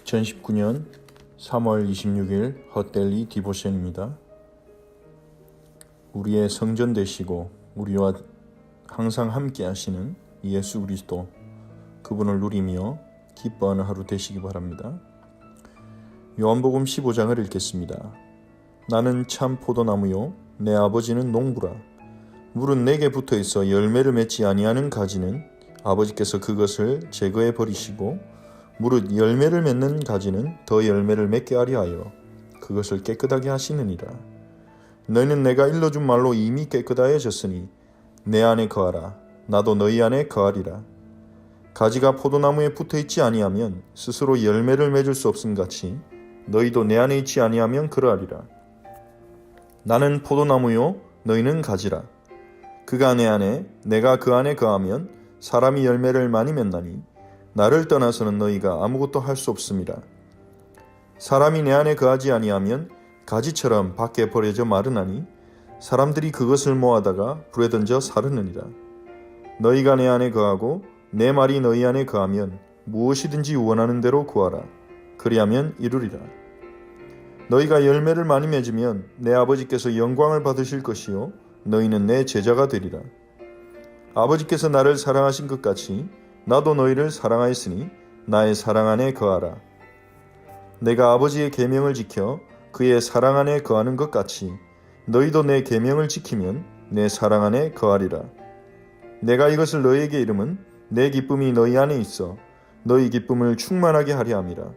2019년 3월 26일 헛데일리 디보션입니다. 우리의 성전 되시고 우리와 항상 함께 하시는 예수 그리스도, 그분을 누리며 기뻐하는 하루 되시기 바랍니다. 요한복음 15장을 읽겠습니다. 나는 참 포도나무요 내 아버지는 농부라. 물은 내게 붙어있어 열매를 맺지 아니하는 가지는 아버지께서 그것을 제거해 버리시고 무릇 열매를 맺는 가지는 더 열매를 맺게 하려 하여 그것을 깨끗하게 하시느니라. 너희는 내가 일러준 말로 이미 깨끗하여졌으니 내 안에 거하라. 나도 너희 안에 거하리라. 가지가 포도나무에 붙어있지 아니하면 스스로 열매를 맺을 수 없음 같이 너희도 내 안에 있지 아니하면 그러하리라. 나는 포도나무요 너희는 가지라. 그가 내 안에 내가 그 안에 거하면 사람이 열매를 많이 맺나니 나를 떠나서는 너희가 아무것도 할 수 없습니다. 사람이 내 안에 거하지 아니하면 가지처럼 밖에 버려져 마르나니 사람들이 그것을 모아다가 불에 던져 사르느니라. 너희가 내 안에 거하고 내 말이 너희 안에 거하면 무엇이든지 원하는 대로 구하라. 그리하면 이루리라. 너희가 열매를 많이 맺으면 내 아버지께서 영광을 받으실 것이요 너희는 내 제자가 되리라. 아버지께서 나를 사랑하신 것 같이 나도 너희를 사랑하였으니 나의 사랑 안에 거하라. 내가 아버지의 계명을 지켜 그의 사랑 안에 거하는 것 같이 너희도 내 계명을 지키면 내 사랑 안에 거하리라. 내가 이것을 너희에게 이름은 내 기쁨이 너희 안에 있어 너희 기쁨을 충만하게 하려 함이라.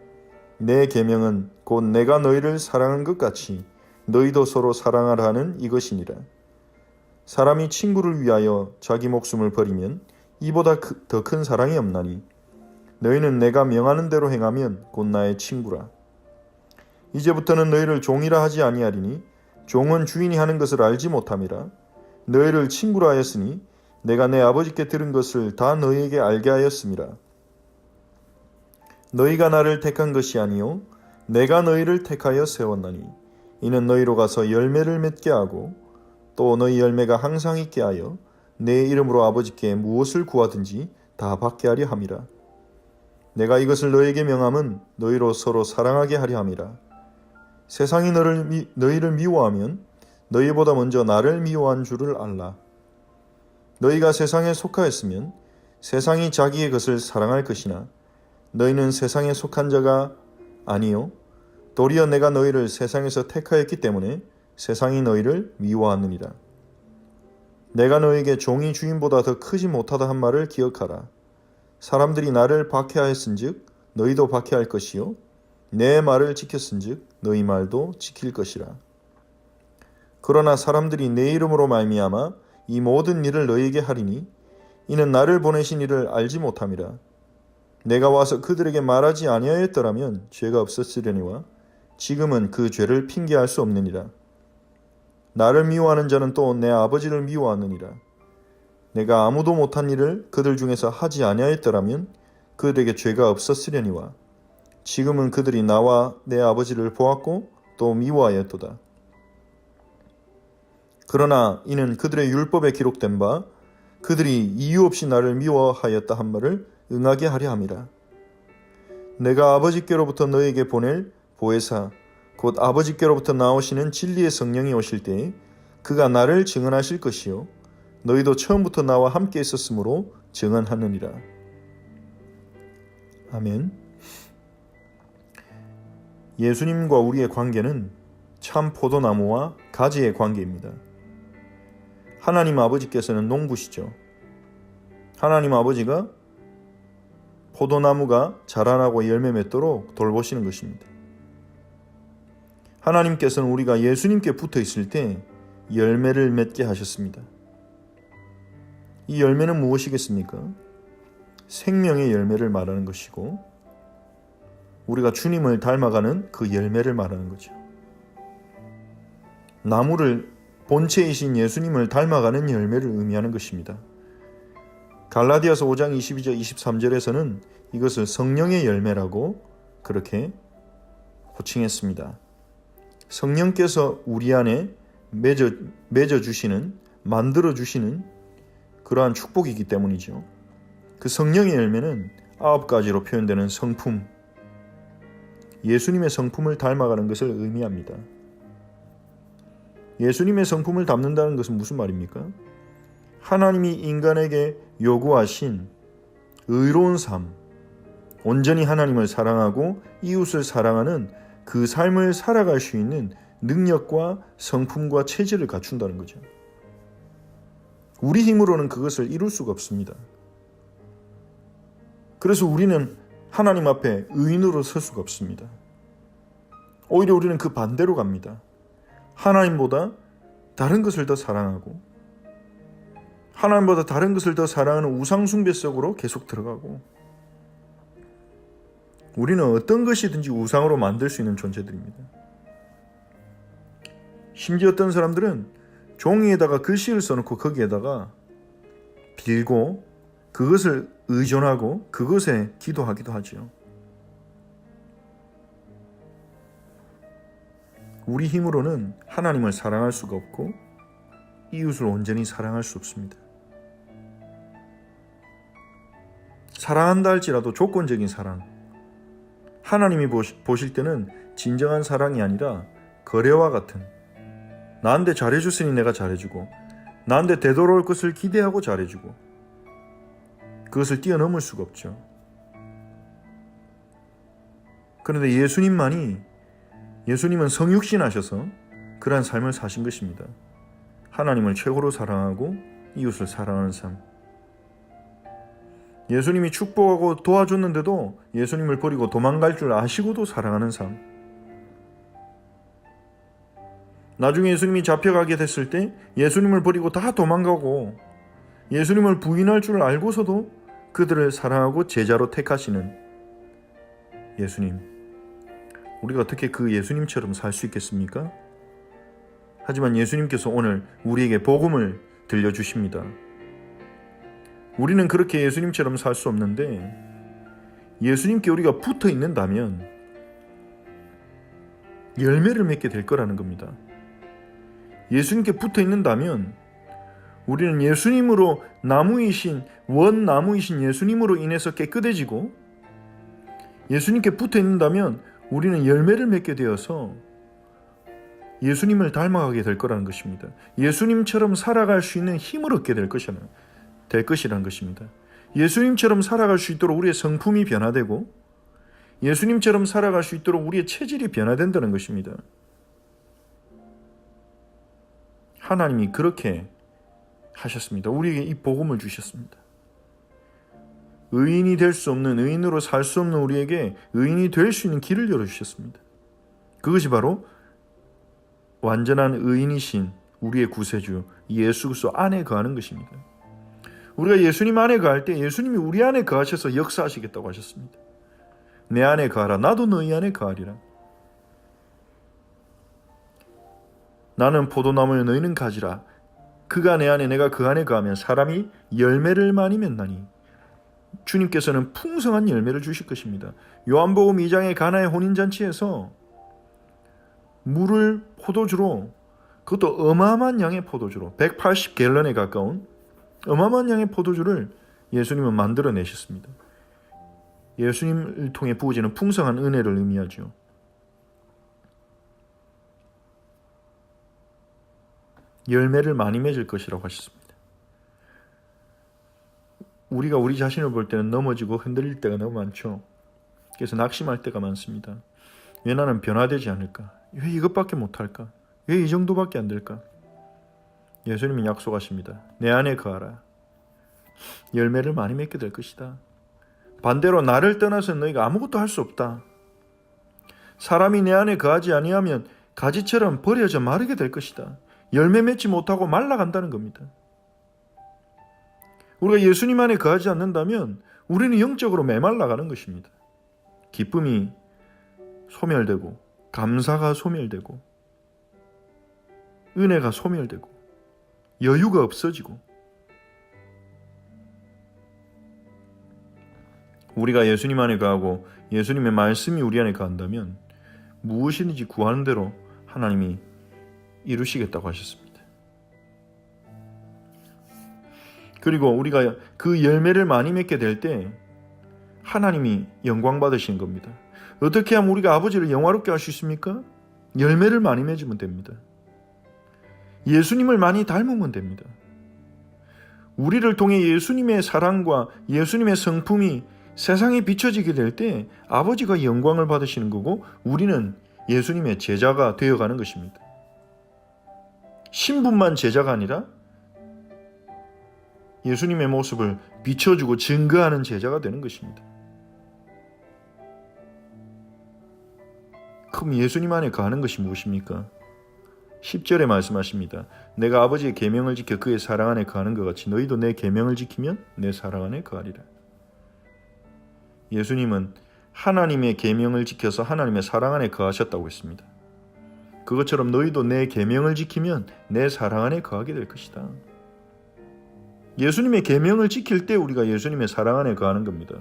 내 계명은 곧 내가 너희를 사랑한 것 같이 너희도 서로 사랑하라 하는 이것이니라. 사람이 친구를 위하여 자기 목숨을 버리면 이보다 더 큰 사랑이 없나니 너희는 내가 명하는 대로 행하면 곧 나의 친구라. 이제부터는 너희를 종이라 하지 아니하리니 종은 주인이 하는 것을 알지 못함이라. 너희를 친구라 하였으니 내가 내 아버지께 들은 것을 다 너희에게 알게 하였음이라. 너희가 나를 택한 것이 아니요 내가 너희를 택하여 세웠나니 이는 너희로 가서 열매를 맺게 하고 또 너희 열매가 항상 있게 하여 내 이름으로 아버지께 무엇을 구하든지 다 받게 하려 함이라. 내가 이것을 너희에게 명함은 너희로 서로 사랑하게 하려 함이라. 세상이 너희를 미워하면 너희보다 먼저 나를 미워한 줄을 알라. 너희가 세상에 속하였으면 세상이 자기의 것을 사랑할 것이나 너희는 세상에 속한 자가 아니요 도리어 내가 너희를 세상에서 택하였기 때문에 세상이 너희를 미워하느니라. 내가 너에게 종이 주인보다 더 크지 못하다 한 말을 기억하라. 사람들이 나를 박해하였은즉 너희도 박해할 것이요 내 말을 지켰은즉 너희 말도 지킬 것이라. 그러나 사람들이 내 이름으로 말미암아 이 모든 일을 너희에게 하리니 이는 나를 보내신 이를 알지 못함이라. 내가 와서 그들에게 말하지 아니하였더라면 죄가 없었으려니와 지금은 그 죄를 핑계할 수 없느니라. 나를 미워하는 자는 또 내 아버지를 미워하느니라. 내가 아무도 못한 일을 그들 중에서 하지 아니하였더라면 그들에게 죄가 없었으려니와 지금은 그들이 나와 내 아버지를 보았고 또 미워하였도다. 그러나 이는 그들의 율법에 기록된 바 그들이 이유 없이 나를 미워하였다 한 말을 응하게 하려 함이라. 내가 아버지께로부터 너에게 보낼 보혜사 곧 아버지께로부터 나오시는 진리의 성령이 오실 때에 그가 나를 증언하실 것이요 너희도 처음부터 나와 함께 있었으므로 증언하느니라. 아멘. 예수님과 우리의 관계는 참 포도나무와 가지의 관계입니다. 하나님 아버지께서는 농부시죠. 하나님 아버지가 포도나무가 자라나고 열매 맺도록 돌보시는 것입니다. 하나님께서는 우리가 예수님께 붙어 있을 때 열매를 맺게 하셨습니다. 이 열매는 무엇이겠습니까? 생명의 열매를 말하는 것이고 우리가 주님을 닮아가는 그 열매를 말하는 거죠. 나무를 본체이신 예수님을 닮아가는 열매를 의미하는 것입니다. 갈라디아서 5장 22절 23절에서는 이것을 성령의 열매라고 그렇게 호칭했습니다. 성령께서 우리 안에 맺어주시는, 만들어주시는 그러한 축복이기 때문이죠. 그 성령의 열매는 9가지로 표현되는 성품, 예수님의 성품을 닮아가는 것을 의미합니다. 예수님의 성품을 담는다는 것은 무슨 말입니까? 하나님이 인간에게 요구하신 의로운 삶, 온전히 하나님을 사랑하고 이웃을 사랑하는 그 삶을 살아갈 수 있는 능력과 성품과 체질을 갖춘다는 거죠. 우리 힘으로는 그것을 이룰 수가 없습니다. 그래서 우리는 하나님 앞에 의인으로 설 수가 없습니다. 오히려 우리는 그 반대로 갑니다. 하나님보다 다른 것을 더 사랑하고 하나님보다 다른 것을 더 사랑하는 우상숭배 속으로 계속 들어가고, 우리는 어떤 것이든지 우상으로 만들 수 있는 존재들입니다. 심지어 어떤 사람들은 종이에다가 글씨를 써놓고 거기에다가 빌고 그것을 의존하고 그것에 기도하기도 하죠. 우리 힘으로는 하나님을 사랑할 수가 없고 이웃을 온전히 사랑할 수 없습니다. 사랑한다 할지라도 조건적인 사랑, 하나님이 보실 때는 진정한 사랑이 아니라 거래와 같은, 나한테 잘해줬으니 내가 잘해주고 나한테 되돌아올 것을 기대하고 잘해주고, 그것을 뛰어넘을 수가 없죠. 그런데 예수님은 성육신 하셔서 그러한 삶을 사신 것입니다. 하나님을 최고로 사랑하고 이웃을 사랑하는 삶. 예수님이 축복하고 도와줬는데도 예수님을 버리고 도망갈 줄 아시고도 사랑하는 삶. 나중에 예수님이 잡혀가게 됐을 때 예수님을 버리고 다 도망가고 예수님을 부인할 줄 알고서도 그들을 사랑하고 제자로 택하시는 예수님. 우리가 어떻게 그 예수님처럼 살 수 있겠습니까? 하지만 예수님께서 오늘 우리에게 복음을 들려주십니다. 우리는 그렇게 예수님처럼 살 수 없는데, 예수님께 우리가 붙어 있는다면 열매를 맺게 될 거라는 겁니다. 예수님께 붙어 있는다면 우리는 예수님으로 원나무이신 예수님으로 인해서 깨끗해지고, 예수님께 붙어 있는다면 우리는 열매를 맺게 되어서 예수님을 닮아가게 될 거라는 것입니다. 예수님처럼 살아갈 수 있는 힘을 얻게 될 것이라는 것입니다. 예수님처럼 살아갈 수 있도록 우리의 성품이 변화되고 예수님처럼 살아갈 수 있도록 우리의 체질이 변화된다는 것입니다. 하나님이 그렇게 하셨습니다. 우리에게 이 복음을 주셨습니다. 의인이 될 수 없는, 의인으로 살 수 없는 우리에게 의인이 될 수 있는 길을 열어주셨습니다. 그것이 바로 완전한 의인이신 우리의 구세주 예수 그리스도 안에 거하는 것입니다. 우리가 예수님 안에 거할 때 예수님이 우리 안에 거하셔서 역사하시겠다고 하셨습니다. 내 안에 거하라, 나도 너희 안에 거하리라. 나는 포도나무여 너희는 가지라. 그가 내 안에 내가 그 안에 거하면 사람이 열매를 많이 맺나니. 주님께서는 풍성한 열매를 주실 것입니다. 요한복음 2장의 가나의 혼인잔치에서 물을 포도주로, 그것도 어마어마한 양의 포도주로 180갤런에 가까운 어마어마한 양의 포도주를 예수님은 만들어내셨습니다. 예수님을 통해 부어지는 풍성한 은혜를 의미하죠. 열매를 많이 맺을 것이라고 하셨습니다. 우리가 우리 자신을 볼 때는 넘어지고 흔들릴 때가 너무 많죠. 그래서 낙심할 때가 많습니다. 왜 나는 변화되지 않을까? 왜 이것밖에 못할까? 왜 이 정도밖에 안 될까? 예수님이 약속하십니다. 내 안에 거하라. 열매를 많이 맺게 될 것이다. 반대로 나를 떠나서 너희가 아무것도 할 수 없다. 사람이 내 안에 거하지 아니하면 가지처럼 버려져 마르게 될 것이다. 열매 맺지 못하고 말라간다는 겁니다. 우리가 예수님 안에 거하지 않는다면 우리는 영적으로 메말라가는 것입니다. 기쁨이 소멸되고 감사가 소멸되고 은혜가 소멸되고 여유가 없어지고, 우리가 예수님 안에 거하고 예수님의 말씀이 우리 안에 거한다면 무엇이든지 구하는 대로 하나님이 이루시겠다고 하셨습니다. 그리고 우리가 그 열매를 많이 맺게 될 때 하나님이 영광 받으시는 겁니다. 어떻게 하면 우리가 아버지를 영화롭게 할 수 있습니까? 열매를 많이 맺으면 됩니다. 예수님을 많이 닮으면 됩니다. 우리를 통해 예수님의 사랑과 예수님의 성품이 세상에 비춰지게 될 때 아버지가 영광을 받으시는 거고 우리는 예수님의 제자가 되어가는 것입니다. 신분만 제자가 아니라 예수님의 모습을 비춰주고 증거하는 제자가 되는 것입니다. 그럼 예수님 안에 거하는 것이 무엇입니까? 10절에 말씀하십니다. 내가 아버지의 계명을 지켜 그의 사랑 안에 거하는 것 같이 너희도 내 계명을 지키면 내 사랑 안에 거하리라. 예수님은 하나님의 계명을 지켜서 하나님의 사랑 안에 거하셨다고 했습니다. 그것처럼 너희도 내 계명을 지키면 내 사랑 안에 거하게 될 것이다. 예수님의 계명을 지킬 때 우리가 예수님의 사랑 안에 거하는 겁니다.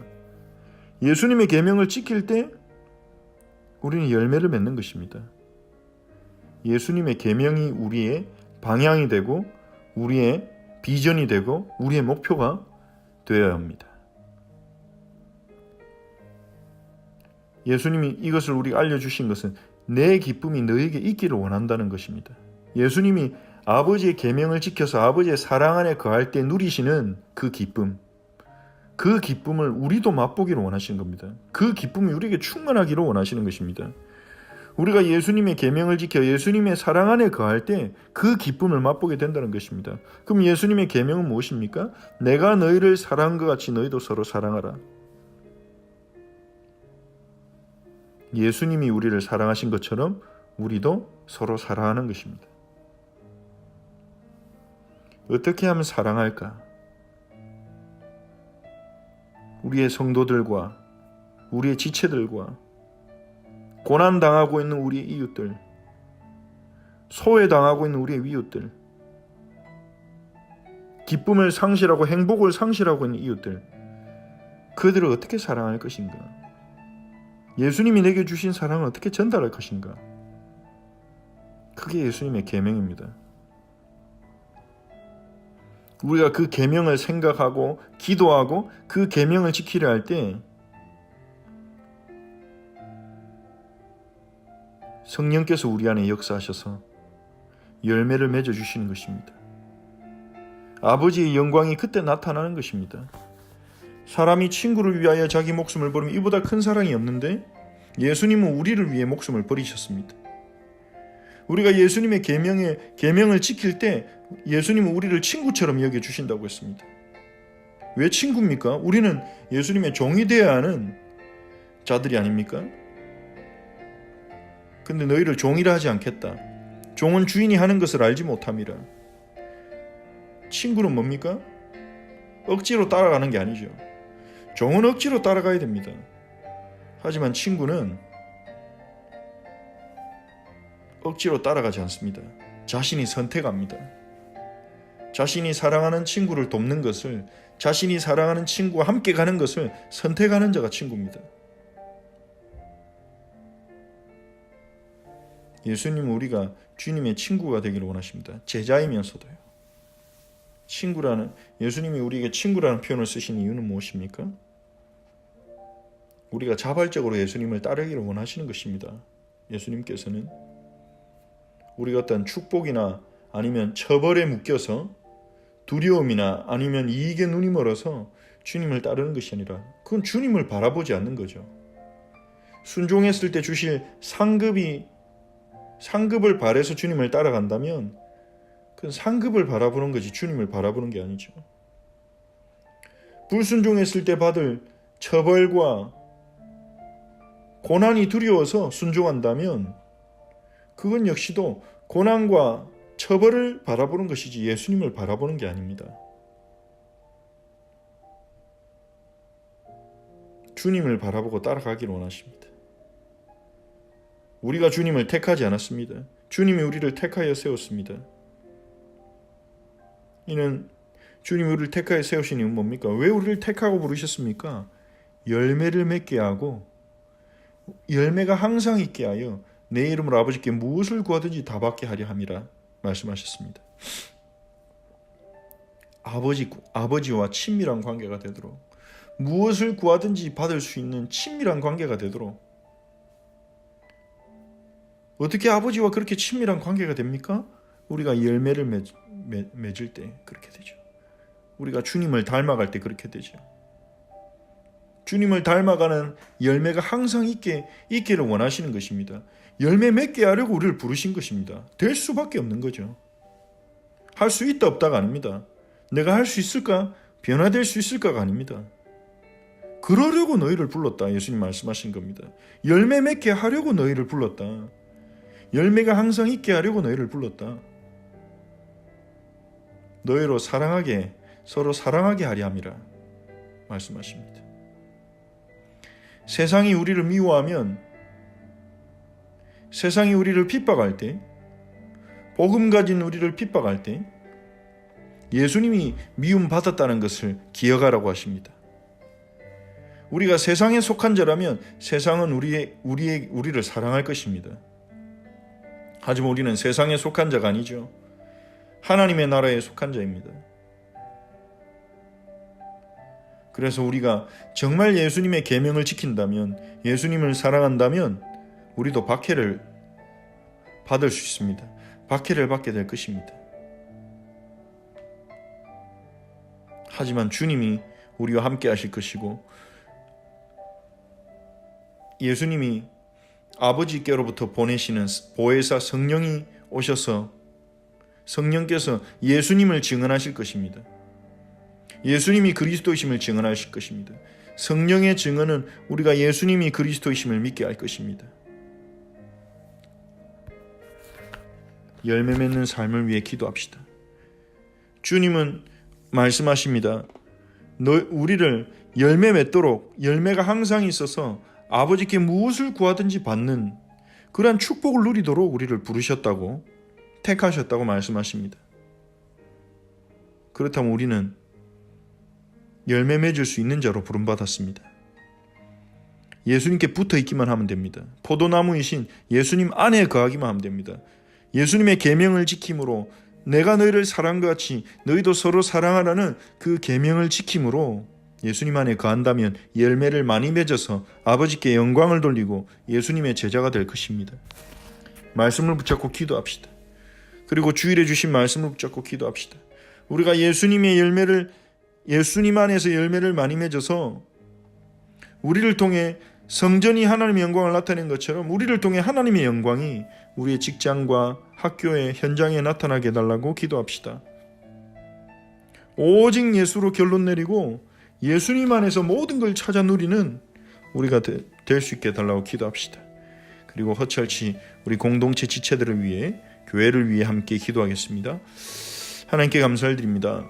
예수님의 계명을 지킬 때 우리는 열매를 맺는 것입니다. 예수님의 계명이 우리의 방향이 되고 우리의 비전이 되고 우리의 목표가 되어야 합니다. 예수님이 이것을 우리가 알려주신 것은 내 기쁨이 너에게 있기를 원한다는 것입니다. 예수님이 아버지의 계명을 지켜서 아버지의 사랑 안에 거할 때 누리시는 그 기쁨, 그 기쁨을 우리도 맛보기를 원하시는 겁니다. 그 기쁨이 우리에게 충만하기를 원하시는 것입니다. 우리가 예수님의 계명을 지켜 예수님의 사랑 안에 거할 때 그 기쁨을 맛보게 된다는 것입니다. 그럼 예수님의 계명은 무엇입니까? 내가 너희를 사랑한 것 같이 너희도 서로 사랑하라. 예수님이 우리를 사랑하신 것처럼 우리도 서로 사랑하는 것입니다. 어떻게 하면 사랑할까? 우리의 성도들과 우리의 지체들과 고난당하고 있는 우리의 이웃들, 소외당하고 있는 우리의 이웃들, 기쁨을 상실하고 행복을 상실하고 있는 이웃들, 그들을 어떻게 사랑할 것인가? 예수님이 내게 주신 사랑을 어떻게 전달할 것인가? 그게 예수님의 계명입니다. 우리가 그 계명을 생각하고 기도하고 그 계명을 지키려 할 때 성령께서 우리 안에 역사하셔서 열매를 맺어주시는 것입니다. 아버지의 영광이 그때 나타나는 것입니다. 사람이 친구를 위하여 자기 목숨을 버리면 이보다 큰 사랑이 없는데 예수님은 우리를 위해 목숨을 버리셨습니다. 우리가 예수님의 계명을 지킬 때 예수님은 우리를 친구처럼 여겨주신다고 했습니다. 왜 친구입니까? 우리는 예수님의 종이 되어야 하는 자들이 아닙니까? 근데 너희를 종이라 하지 않겠다. 종은 주인이 하는 것을 알지 못함이라. 친구는 뭡니까? 억지로 따라가는 게 아니죠. 종은 억지로 따라가야 됩니다. 하지만 친구는 억지로 따라가지 않습니다. 자신이 선택합니다. 자신이 사랑하는 친구를 돕는 것을, 자신이 사랑하는 친구와 함께 가는 것을 선택하는 자가 친구입니다. 예수님은 우리가 주님의 친구가 되기를 원하십니다. 제자이면서도요. 예수님이 우리에게 친구라는 표현을 쓰신 이유는 무엇입니까? 우리가 자발적으로 예수님을 따르기를 원하시는 것입니다. 예수님께서는 우리가 어떤 축복이나 아니면 처벌에 묶여서 두려움이나 아니면 이익에 눈이 멀어서 주님을 따르는 것이 아니라 그건 주님을 바라보지 않는 거죠. 순종했을 때 주실 상급을 바라서 주님을 따라간다면 그건 상급을 바라보는 거지 주님을 바라보는 게 아니죠. 불순종했을 때 받을 처벌과 고난이 두려워서 순종한다면 그건 역시도 고난과 처벌을 바라보는 것이지 예수님을 바라보는 게 아닙니다. 주님을 바라보고 따라가기를 원하십니다. 우리가 주님을 택하지 않았습니다. 주님이 우리를 택하여 세웠습니다. 이는 주님이 우리를 택하여 세우신 이유는 뭡니까? 왜 우리를 택하고 부르셨습니까? 열매를 맺게 하고 열매가 항상 있게 하여 내 이름으로 아버지께 무엇을 구하든지 다 받게 하려 함이라 말씀하셨습니다. 아버지와 친밀한 관계가 되도록 무엇을 구하든지 받을 수 있는 친밀한 관계가 되도록 어떻게 아버지와 그렇게 친밀한 관계가 됩니까? 우리가 열매를 맺을 때 그렇게 되죠. 우리가 주님을 닮아갈 때 그렇게 되죠. 주님을 닮아가는 열매가 항상 있기를 원하시는 것입니다. 열매 맺게 하려고 우리를 부르신 것입니다. 될 수밖에 없는 거죠. 할 수 있다 없다가 아닙니다. 내가 할 수 있을까? 변화될 수 있을까가 아닙니다. 그러려고 너희를 불렀다. 예수님 말씀하신 겁니다. 열매 맺게 하려고 너희를 불렀다. 열매가 항상 있게 하려고 너희를 불렀다. 너희로 서로 사랑하게 하려 함이라 말씀하십니다. 세상이 우리를 미워하면, 세상이 우리를 핍박할 때, 복음 가진 우리를 핍박할 때 예수님이 미움 받았다는 것을 기억하라고 하십니다. 우리가 세상에 속한 자라면 세상은 우리를 사랑할 것입니다. 하지만 우리는 세상에 속한 자가 아니죠. 하나님의 나라에 속한 자입니다. 그래서 우리가 정말 예수님의 계명을 지킨다면, 예수님을 사랑한다면 우리도 박해를 받을 수 있습니다. 박해를 받게 될 것입니다. 하지만 주님이 우리와 함께 하실 것이고, 예수님이 아버지께로부터 보내시는 보혜사 성령이 오셔서 성령께서 예수님을 증언하실 것입니다. 예수님이 그리스도이심을 증언하실 것입니다. 성령의 증언은 우리가 예수님이 그리스도이심을 믿게 할 것입니다. 열매 맺는 삶을 위해 기도합시다. 주님은 말씀하십니다. 우리를 열매 맺도록, 열매가 항상 있어서 아버지께 무엇을 구하든지 받는 그러한 축복을 누리도록 우리를 부르셨다고, 택하셨다고 말씀하십니다. 그렇다면 우리는 열매 맺을 수 있는 자로 부름받았습니다. 예수님께 붙어 있기만 하면 됩니다. 포도나무이신 예수님 안에 거하기만 하면 됩니다. 예수님의 계명을 지킴으로, 내가 너희를 사랑과 같이 너희도 서로 사랑하라는 그 계명을 지킴으로 예수님 안에 거한다면 열매를 많이 맺어서 아버지께 영광을 돌리고 예수님의 제자가 될 것입니다. 말씀을 붙잡고 기도합시다. 그리고 주일에 주신 말씀을 붙잡고 기도합시다. 우리가 예수님 안에서 열매를 많이 맺어서 우리를 통해 성전이 하나님의 영광을 나타낸 것처럼 우리를 통해 하나님의 영광이 우리의 직장과 학교의 현장에 나타나게 해달라고 기도합시다. 오직 예수로 결론 내리고 예수님 안에서 모든 걸 찾아 누리는 우리가 될 수 있게 해달라고 기도합시다. 그리고 허철치 우리 공동체 지체들을 위해, 교회를 위해 함께 기도하겠습니다. 하나님께 감사를 드립니다.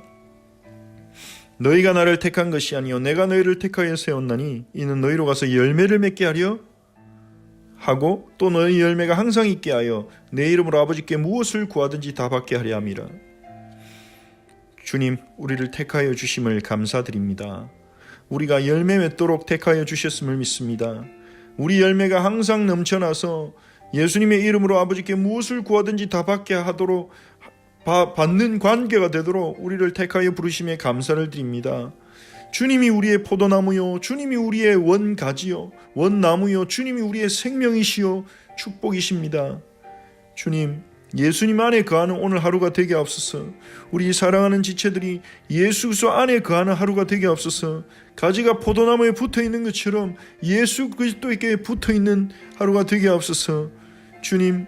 너희가 나를 택한 것이 아니요 내가 너희를 택하여 세웠나니 이는 너희로 가서 열매를 맺게 하려 하고 또 너희 열매가 항상 있게 하여 내 이름으로 아버지께 무엇을 구하든지 다 받게 하려 함이라. 주님, 우리를 택하여 주심을 감사드립니다. 우리가 열매 맺도록 택하여 주셨음을 믿습니다. 우리 열매가 항상 넘쳐나서 예수님의 이름으로 아버지께 무엇을 구하든지 다 받게 하도록 받는 관계가 되도록 우리를 택하여 부르심에 감사를 드립니다. 주님이 우리의 포도나무요, 주님이 우리의 원가지요, 원나무요, 주님이 우리의 생명이시요 축복이십니다. 주님, 예수님 안에 거하는 오늘 하루가 되게 하옵소서. 우리 사랑하는 지체들이 예수 그리스도 안에 거하는 하루가 되게 하옵소서. 가지가 포도나무에 붙어있는 것처럼 예수 그리스도에게 붙어있는 하루가 되게 하옵소서. 주님,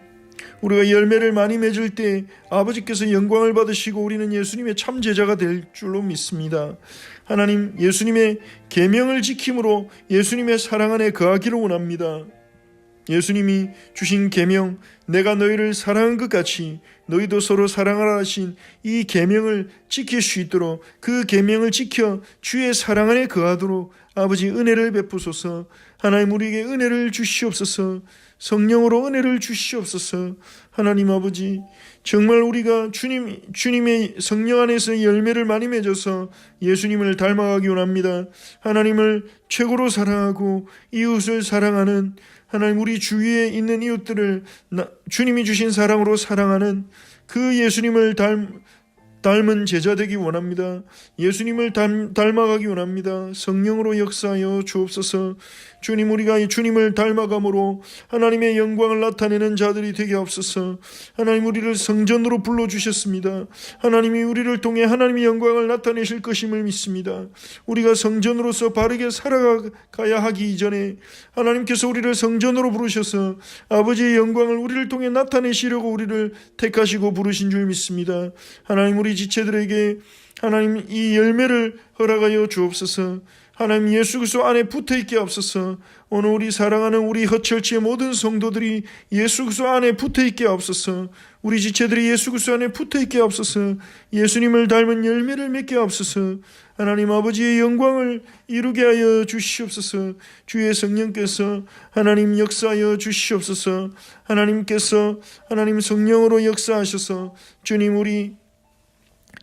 우리가 열매를 많이 맺을 때 아버지께서 영광을 받으시고 우리는 예수님의 참 제자가 될 줄로 믿습니다. 하나님, 예수님의 계명을 지킴으로 예수님의 사랑 안에 거하기를 원합니다. 예수님이 주신 계명, 내가 너희를 사랑한 것 같이 너희도 서로 사랑하라 하신 이 계명을 지킬 수 있도록, 그 계명을 지켜 주의 사랑 안에 거하도록 아버지 은혜를 베푸소서. 하나님, 우리에게 은혜를 주시옵소서. 성령으로 은혜를 주시옵소서. 하나님 아버지, 정말 우리가 주님의 성령 안에서 열매를 많이 맺어서 예수님을 닮아가기 원합니다. 하나님을 최고로 사랑하고 이웃을 사랑하는, 하나님 우리 주위에 있는 이웃들을 주님이 주신 사랑으로 사랑하는 그 예수님을 닮은 제자 되기 원합니다. 예수님을 닮아가기 원합니다. 성령으로 역사하여 주옵소서. 주님, 우리가 이 주님을 닮아감으로 하나님의 영광을 나타내는 자들이 되게 하옵소서. 하나님, 우리를 성전으로 불러주셨습니다. 하나님이 우리를 통해 하나님의 영광을 나타내실 것임을 믿습니다. 우리가 성전으로서 바르게 살아가야 하기 이전에 하나님께서 우리를 성전으로 부르셔서 아버지의 영광을 우리를 통해 나타내시려고 우리를 택하시고 부르신 줄 믿습니다. 하나님, 우리 지체들에게 하나님 이 열매를 허락하여 주옵소서. 하나님, 예수 그리스도 안에 붙어있게 하옵소서. 오늘 우리 사랑하는 우리 허철치의 모든 성도들이 예수 그리스도 안에 붙어있게 하옵소서. 우리 지체들이 예수 그리스도 안에 붙어있게 하옵소서. 예수님을 닮은 열매를 맺게 하옵소서. 하나님 아버지의 영광을 이루게 하여 주시옵소서. 주의 성령께서 하나님 역사하여 주시옵소서. 하나님께서 하나님 성령으로 역사하셔서 주님, 우리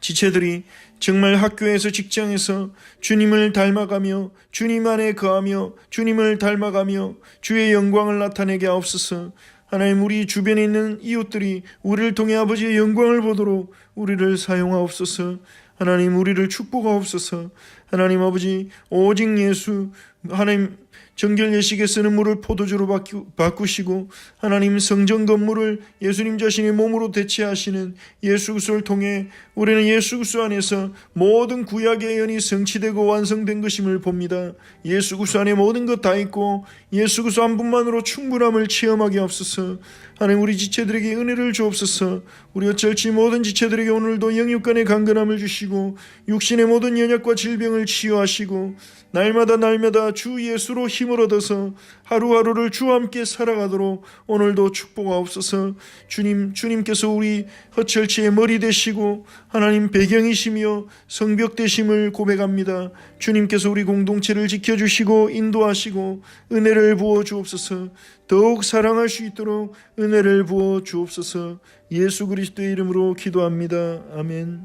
지체들이 정말 학교에서 직장에서 주님을 닮아가며 주님 안에 거하며 주님을 닮아가며 주의 영광을 나타내게 하옵소서. 하나님, 우리 주변에 있는 이웃들이 우리를 통해 아버지의 영광을 보도록 우리를 사용하옵소서. 하나님, 우리를 축복하옵소서. 하나님 아버지, 오직 예수, 하나님 정결 예식에 쓰는 물을 포도주로 바꾸시고 하나님 성전 건물을 예수님 자신의 몸으로 대체하시는 예수 그리스도를 통해 우리는 예수 그리스도 안에서 모든 구약의 예언이 성취되고 완성된 것임을 봅니다. 예수 그리스도 안에 모든 것 다 있고 예수 그리스도 한 분만으로 충분함을 체험하게 하옵소서. 하나님, 우리 지체들에게 은혜를 주옵소서. 우리 어쩔지 모든 지체들에게 오늘도 영육간의 강건함을 주시고 육신의 모든 연약과 질병을 치유하시고 날마다 주 예수로 힘을 얻어서 하루하루를 주와 함께 살아가도록 오늘도 축복하옵소서. 주님께서 우리 허철치의 머리 되시고 하나님 배경이시며 성벽 되심을 고백합니다. 주님께서 우리 공동체를 지켜주시고 인도하시고 은혜를 부어 주옵소서. 더욱 사랑할 수 있도록 은혜를 부어 주옵소서. 예수 그리스도의 이름으로 기도합니다. 아멘.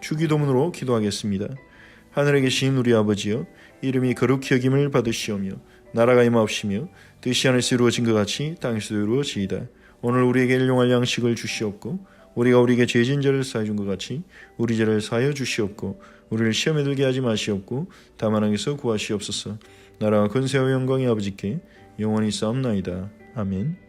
주기도문으로 기도하겠습니다. 하늘에 계신 우리 아버지여, 이름이 거룩히 여김을 받으시오며 나라가 임하옵시며 뜻이 하늘에서 이루어진 것 같이 땅에서도 이루어지이다. 오늘 우리에게 일용할 양식을 주시옵고 우리가 우리에게 죄진 자를 사하여 준 것 같이 우리 죄를 사하여 주시옵고 우리를 시험에 들게 하지 마시옵고 다만 악에서 구하시옵소서. 나라와 권세와 영광이 아버지께 영원히 싸움나이다. 아멘.